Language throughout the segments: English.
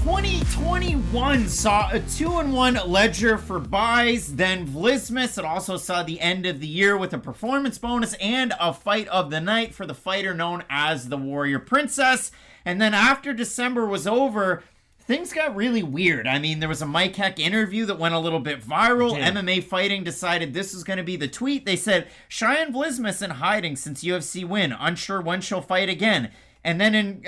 2021 saw a 2-1 ledger for buys, then Vlismas. It also saw the end of the year with a performance bonus and a fight of the night for the fighter known as the Warrior Princess. And then after December was over, things got really weird. I mean, there was a Mike Heck interview that went a little bit viral. MMA Fighting decided this was going to be the tweet. They said, Cheyanne Vlismas in hiding since UFC Winn, unsure when she'll fight again. And then in,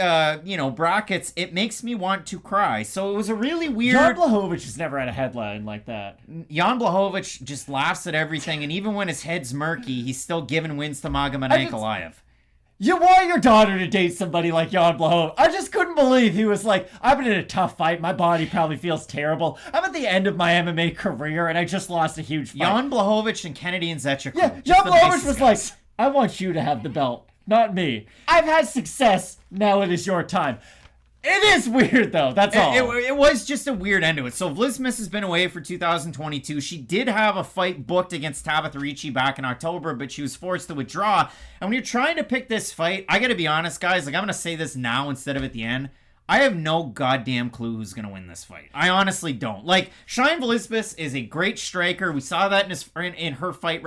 brackets, it makes me want to cry. So it was a really weird... Jan Blachowicz has never had a headline like that. Jan Blachowicz just laughs at everything, and even when his head's murky, he's still giving wins to Magomed Ankalaev. You want your daughter to date somebody like Jan Blachowicz. I just couldn't believe he was like, I've been in a tough fight. My body probably feels terrible. I'm at the end of my MMA career, and I just lost a huge fight. Jan Blachowicz and Kennedy and Zechuk. Yeah, Jan Blachowicz was like, I want you to have the belt. Not me. I've had success. Now it is your time. It is weird, though. That's all. It was just a weird end to it. So Vlismas has been away for 2022. She did have a fight booked against Tabitha Ricci back in October, but she was forced to withdraw. And when you're trying to pick this fight, I got to be honest, guys. Like, I'm going to say this now instead of at the end. I have no goddamn clue who's going to win this fight. I honestly don't. Like, Cheyanne Vlismas is a great striker. We saw that in her fight,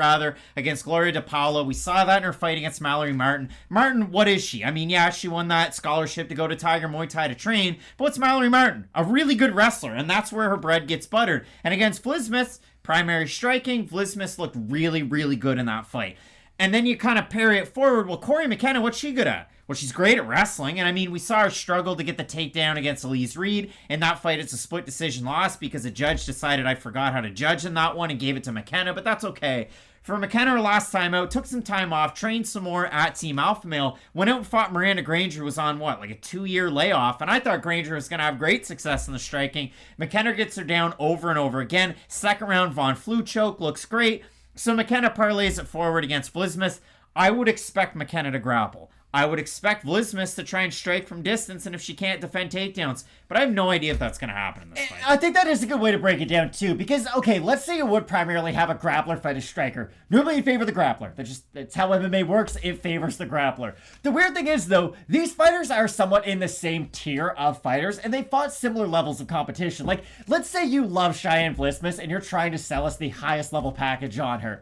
against Gloria DePaula. We saw that in her fight against Mallory Martin. Martin, what is she? I mean, yeah, she won that scholarship to go to Tiger Muay Thai to train, but what's Mallory Martin? A really good wrestler, and that's where her bread gets buttered. And against Vlismas, primary striking, Vlismas looked really, really good in that fight. And then you kind of parry it forward. Well, Cory McKenna, what's she good at? Well, she's great at wrestling, and I mean, we saw her struggle to get the takedown against Elise Reed. In that fight, it's a split decision loss because a judge decided I forgot how to judge in that one and gave it to McKenna, but that's okay. For McKenna, her last time out, took some time off, trained some more at Team Alpha Male, went out and fought Miranda Granger, who was on, like a 2-year layoff, and I thought Granger was going to have great success in the striking. McKenna gets her down over and over again. Second round, Von Flue choke, looks great. So McKenna parlays it forward against Vlismas. I would expect McKenna to grapple. I would expect Vlismas to try and strike from distance, and if she can't defend takedowns. But I have no idea if that's going to happen in this fight. I think that is a good way to break it down, too. Because, okay, let's say you would primarily have a grappler fight a striker. Normally you favor the grappler. That's how MMA works. It favors the grappler. The weird thing is, though, these fighters are somewhat in the same tier of fighters, and they fought similar levels of competition. Like, let's say you love Cheyanne Vlismas, and you're trying to sell us the highest level package on her.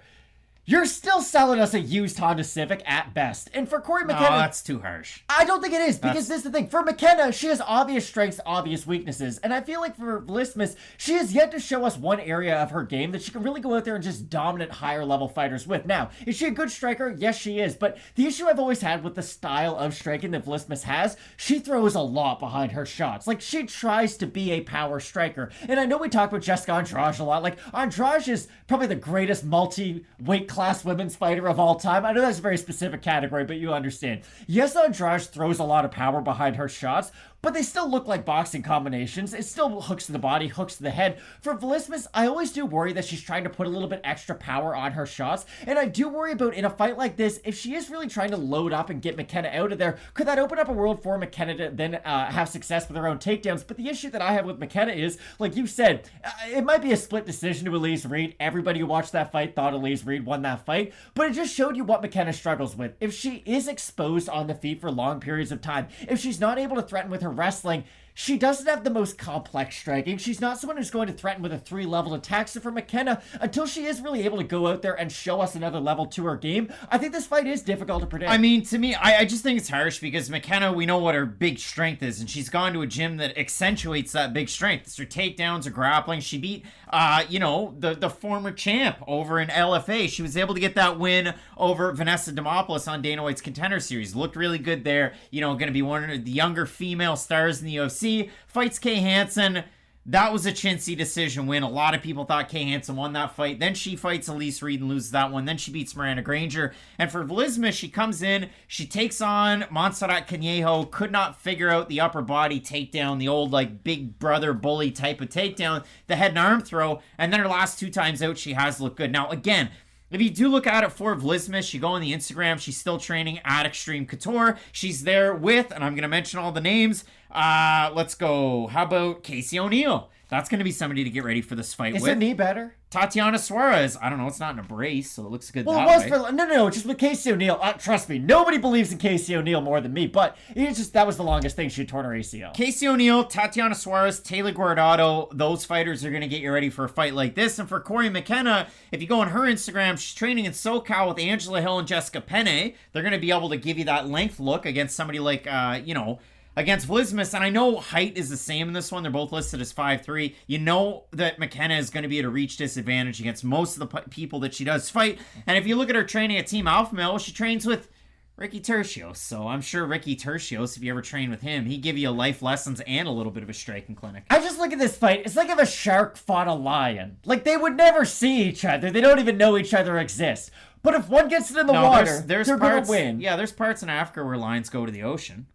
You're still selling us a used Honda Civic at best. And for Cory McKenna... No, that's too harsh. I don't think it is, because this is the thing. For McKenna, she has obvious strengths, obvious weaknesses. And I feel like for Vlismas, she has yet to show us one area of her game that she can really go out there and just dominate higher-level fighters with. Now, is she a good striker? Yes, she is. But the issue I've always had with the style of striking that Vlismas has, she throws a lot behind her shots. Like, she tries to be a power striker. And I know we talk about Jessica Andrade a lot. Like, Andrade is probably the greatest multi-weight class women's fighter of all time. I know that's a very specific category, but you understand. Yes, Andrade throws a lot of power behind her shots, but they still look like boxing combinations. It still hooks to the body, hooks to the head. For Vlismas, I always do worry that she's trying to put a little bit extra power on her shots, and I do worry about, in a fight like this, if she is really trying to load up and get McKenna out of there, could that open up a world for McKenna to then have success with her own takedowns? But the issue that I have with McKenna is, like you said, it might be a split decision to Elise Reed. Everybody who watched that fight thought Elise Reed won that fight, but it just showed you what McKenna struggles with. If she is exposed on the feet for long periods of time, if she's not able to threaten with her wrestling, she doesn't have the most complex striking. She's not someone who's going to threaten with a 3-level attack. So for McKenna, until she is really able to go out there and show us another level to her game, I think this fight is difficult to predict. I mean, to me, I just think it's harsh because McKenna, we know what her big strength is, and she's gone to a gym that accentuates that big strength. It's her takedowns, her grappling. She beat, the former champ over in LFA. She was able to get that win over Vanessa Demopoulos on Dana White's Contender Series. Looked really good there. Going to be one of the younger female stars in the UFC. Fights Kay Hansen. That was a chintzy decision win. A lot of people thought Kay Hansen won that fight. Then she fights Elise Reed and loses that one. Then she beats Miranda Granger. And for Vlismas, she comes in, she takes on Montserrat Conejo, could not figure out the upper body takedown, the old like big brother bully type of takedown, the head and arm throw. And then her last 2 times out, she has looked good. Now, again, if you do look at it for Vlismas, you go on the Instagram, she's still training at Extreme Couture. She's there with, and I'm going to mention all the names, let's go, how about Casey O'Neill? That's going to be somebody to get ready for this fight Is with. her knee better? Tatiana Suarez. I don't know. It's not in a brace, so it looks good Well, that it was way. for no, just with Casey O'Neill. Trust me, nobody believes in Casey O'Neill more than me. But it's just that was the longest thing she had torn her ACL. Casey O'Neill, Tatiana Suarez, Taylor Guardado, those fighters are going to get you ready for a fight like this. And for Cory McKenna, if you go on her Instagram, she's training in SoCal with Angela Hill and Jessica Penne. They're going to be able to give you that length look against somebody like, against Vlismas. And I know height is the same in this one. They're both listed as 5'3". You know that McKenna is going to be at a reach disadvantage against most of the people that she does fight. And if you look at her training at Team Alpha Male, she trains with Ricky Tercios. So I'm sure Ricky Tercios, if you ever train with him, he'd give you life lessons and a little bit of a striking clinic. I just look at this fight. It's like if a shark fought a lion. Like, they would never see each other. They don't even know each other exists. But if one gets it in the water, they're going to win. Yeah, there's parts in Africa where lions go to the ocean.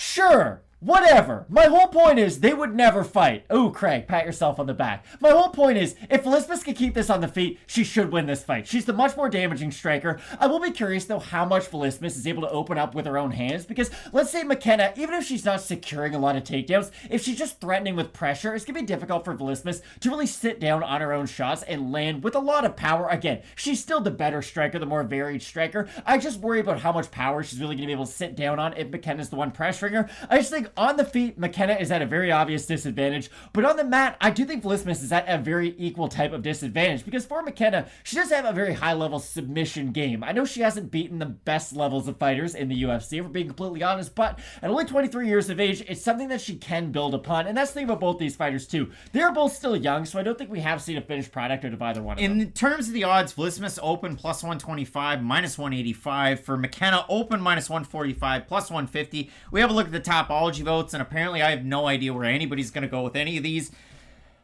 Sure, whatever. My whole point is they would never fight. Ooh, Craig, pat yourself on the back. My whole point is if Vlismas can keep this on the feet, she should win this fight. She's the much more damaging striker. I will be curious, though, how much Vlismas is able to open up with her own hands, because let's say McKenna, even if she's not securing a lot of takedowns, if she's just threatening with pressure, it's going to be difficult for Vlismas to really sit down on her own shots and land with a lot of power. Again, she's still the better striker, the more varied striker. I just worry about how much power she's really going to be able to sit down on if McKenna's the one pressuring her. I just think on the feet, McKenna is at a very obvious disadvantage, but on the mat, I do think Vlismas is at a very equal type of disadvantage, because for McKenna, she does have a very high-level submission game. I know she hasn't beaten the best levels of fighters in the UFC, if we're being completely honest, but at only 23 years of age, it's something that she can build upon, and that's the thing about both these fighters, too. They're both still young, so I don't think we have seen a finished product out of either one of them. In terms of the odds, Vlismas open plus 125, minus 185. For McKenna, open minus 145, plus 150. We have a look at the Topology votes, and apparently I have no idea where anybody's going to go with any of these.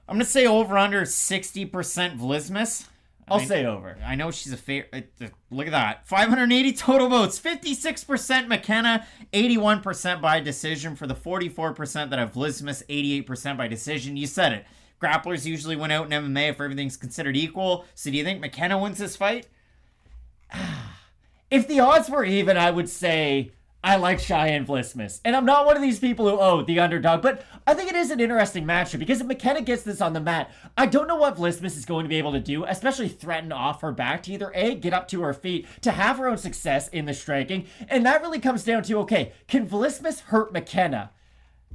I'm going to say over under 60% Vlismas. I'll say over. I know she's a favorite. Look at that. 580 total votes. 56% McKenna, 81% by decision. For the 44% that have Vlismas, 88% by decision. You said it. Grapplers usually win out in MMA if everything's considered equal. So do you think McKenna wins this fight? If the odds were even, I would say I like Cheyanne Vlismas. And I'm not one of these people who, the underdog, but I think it is an interesting matchup, because if McKenna gets this on the mat, I don't know what Vlismas is going to be able to do, especially threaten off her back to either A, get up to her feet, to have her own success in the striking. And that really comes down to, okay, can Vlismas hurt McKenna?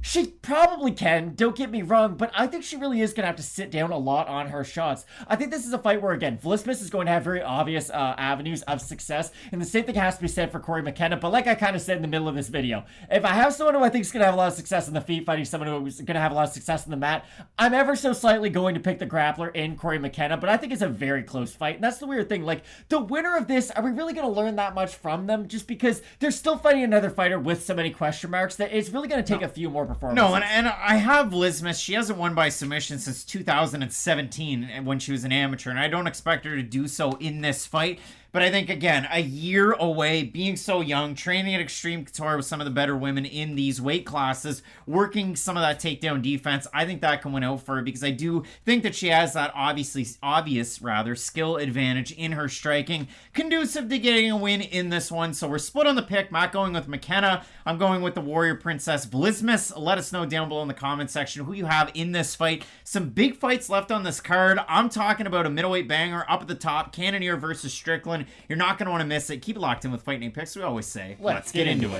She probably can, don't get me wrong, but I think she really is going to have to sit down a lot on her shots. I think this is a fight where, again, Vlismas is going to have very obvious avenues of success, and the same thing has to be said for Cory McKenna, but like I kind of said in the middle of this video, if I have someone who I think is going to have a lot of success in the feet fighting someone who's going to have a lot of success in the mat, I'm ever so slightly going to pick the grappler in Cory McKenna, but I think it's a very close fight, and that's the weird thing. Like, the winner of this, are we really going to learn that much from them? Just because they're still fighting another fighter with so many question marks that it's really going to take a few more performances. No, and I have Vlismas. She hasn't won by submission since 2017 when she was an amateur, and I don't expect her to do so in this fight. But I think, again, a year away, being so young, training at Extreme Couture with some of the better women in these weight classes, working some of that takedown defense, I think that can win out for her, because I do think that she has that obvious skill advantage in her striking, conducive to getting a win in this one. So we're split on the pick. Matt going with McKenna. I'm going with the Warrior Princess Vlismas. Let us know down below in the comment section who you have in this fight. Some big fights left on this card. I'm talking about a middleweight banger up at the top, Cannonier versus Strickland. You're not going to want to miss it. Keep it locked in with Fight Name Picks. We always say, let's get into it.